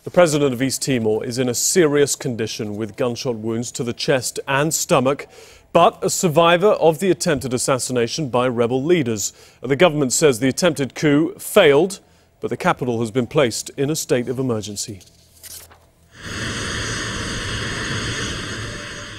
The president of East Timor is in a serious condition with gunshot wounds to the chest and stomach, but a survivor of the attempted assassination by rebel leaders. The government says the attempted coup failed, but the capital has been placed in a state of emergency.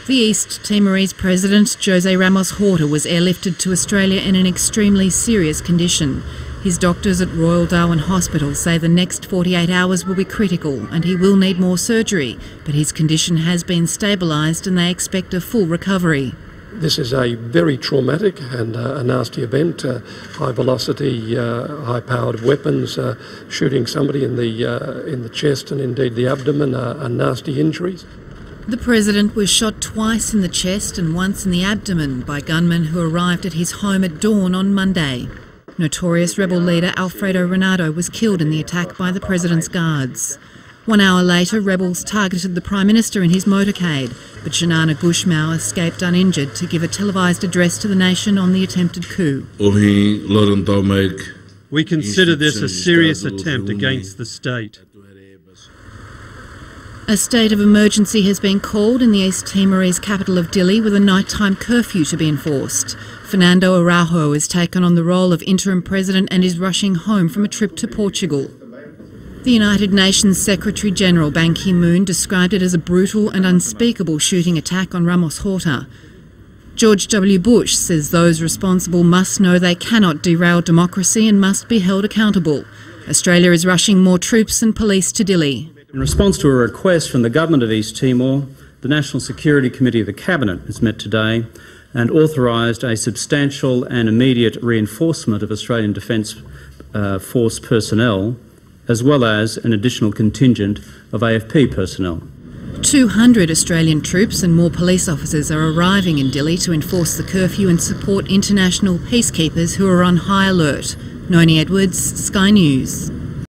The East Timorese President, Jose Ramos Horta, was airlifted to Australia in an extremely serious condition. His doctors at Royal Darwin Hospital say the next 48 hours will be critical and he will need more surgery, but his condition has been stabilised and they expect a full recovery. This is a very traumatic and a nasty event, high velocity, high powered weapons, shooting somebody in the chest and indeed the abdomen are nasty injuries. The president was shot twice in the chest and once in the abdomen by gunmen who arrived at his home at dawn on Monday. Notorious rebel leader Alfredo Renato was killed in the attack by the president's guards. 1 hour later, rebels targeted the Prime Minister in his motorcade, but Shanana Gusmao escaped uninjured to give a televised address to the nation on the attempted coup. We consider this a serious attempt against the state. A state of emergency has been called in the East Timorese capital of Dili, with a nighttime curfew to be enforced. Fernando Araujo has taken on the role of interim president and is rushing home from a trip to Portugal. The United Nations Secretary-General Ban Ki-moon described it as a brutal and unspeakable shooting attack on Ramos Horta. George W. Bush says those responsible must know they cannot derail democracy and must be held accountable. Australia is rushing more troops and police to Dili. In response to a request from the Government of East Timor, the National Security Committee of the Cabinet has met today and authorised a substantial and immediate reinforcement of Australian Defence Force personnel, as well as an additional contingent of AFP personnel. 200 Australian troops and more police officers are arriving in Dili to enforce the curfew and support international peacekeepers who are on high alert. Noni Edwards, Sky News.